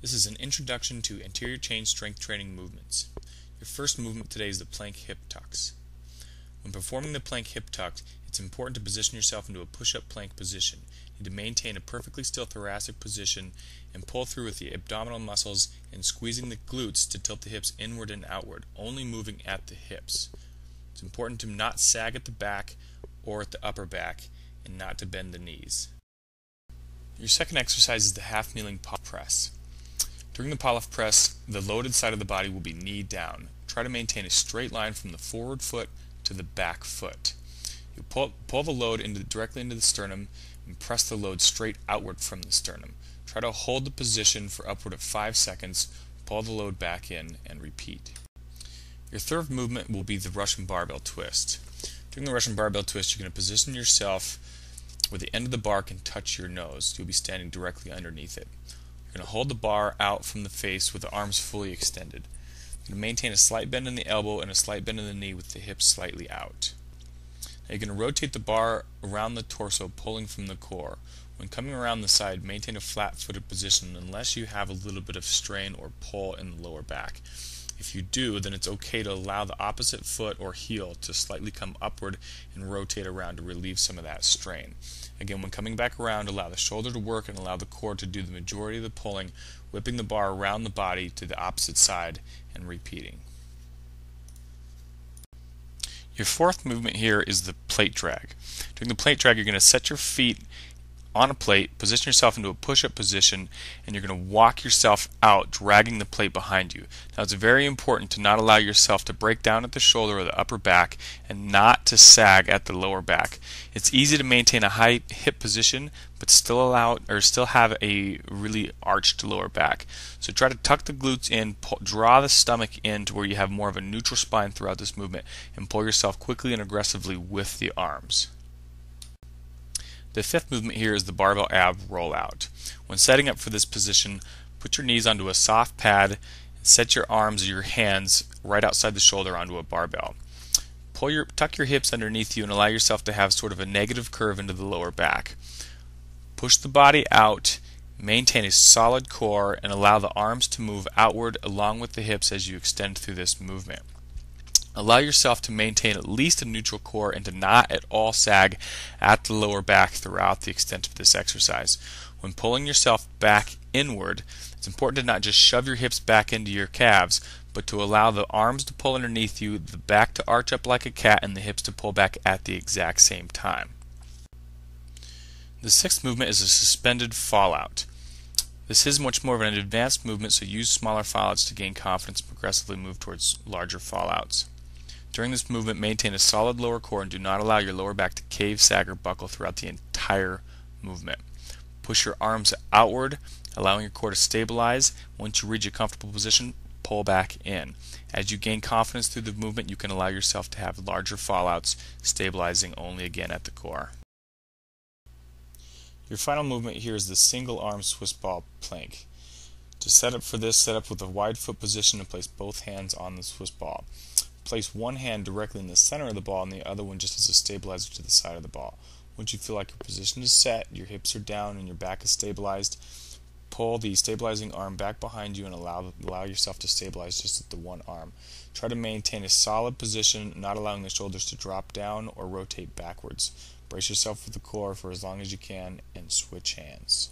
This is an introduction to anterior chain strength training movements. Your first movement today is the plank hip tucks. When performing the plank hip tuck, it's important to position yourself into a push-up plank position. You need to maintain a perfectly still thoracic position and pull through with the abdominal muscles and squeezing the glutes to tilt the hips inward and outward, only moving at the hips. It's important to not sag at the back or at the upper back and not to bend the knees. Your second exercise is the half kneeling pull press. During the pull-off press, the loaded side of the body will be knee down. Try to maintain a straight line from the forward foot to the back foot. You pull the load directly into the sternum and press the load straight outward from the sternum. Try to hold the position for upward of 5 seconds, pull the load back in, and repeat. Your third movement will be the Russian barbell twist. During the Russian barbell twist, you're going to position yourself where the end of the bar can touch your nose. You'll be standing directly underneath it. You're going to hold the bar out from the face with the arms fully extended. You're going to maintain a slight bend in the elbow and a slight bend in the knee with the hips slightly out. Now you're going to rotate the bar around the torso, pulling from the core. When coming around the side, maintain a flat-footed position unless you have a little bit of strain or pull in the lower back. If you do, then it's okay to allow the opposite foot or heel to slightly come upward and rotate around to relieve some of that strain. Again, when coming back around, allow the shoulder to work and allow the core to do the majority of the pulling, whipping the bar around the body to the opposite side and repeating. Your fourth movement here is the plate drag. During the plate drag, you're going to set your feet on a plate, position yourself into a push-up position, and you're going to walk yourself out, dragging the plate behind you. Now it's very important to not allow yourself to break down at the shoulder or the upper back and not to sag at the lower back. It's easy to maintain a high hip position but still have a really arched lower back. So try to tuck the glutes in, draw the stomach in to where you have more of a neutral spine throughout this movement, and pull yourself quickly and aggressively with the arms. The fifth movement here is the barbell ab rollout. When setting up for this position, put your knees onto a soft pad and set your arms or your hands right outside the shoulder onto a barbell. Tuck your hips underneath you and allow yourself to have sort of a negative curve into the lower back. Push the body out, maintain a solid core, and allow the arms to move outward along with the hips as you extend through this movement. Allow yourself to maintain at least a neutral core and to not at all sag at the lower back throughout the extent of this exercise. When pulling yourself back inward, it's important to not just shove your hips back into your calves, but to allow the arms to pull underneath you, the back to arch up like a cat, and the hips to pull back at the exact same time. The sixth movement is a suspended fallout. This is much more of an advanced movement, so use smaller fallouts to gain confidence and progressively move towards larger fallouts. During this movement, maintain a solid lower core and do not allow your lower back to cave, sag, or buckle throughout the entire movement. Push your arms outward, allowing your core to stabilize. Once you reach a comfortable position, pull back in. As you gain confidence through the movement, you can allow yourself to have larger fallouts, stabilizing only again at the core. Your final movement here is the single arm Swiss ball plank. To set up for this, set up with a wide foot position and place both hands on the Swiss ball. Place one hand directly in the center of the ball and the other one just as a stabilizer to the side of the ball. Once you feel like your position is set, your hips are down, and your back is stabilized, pull the stabilizing arm back behind you and allow yourself to stabilize just at the one arm. Try to maintain a solid position, not allowing the shoulders to drop down or rotate backwards. Brace yourself with the core for as long as you can and switch hands.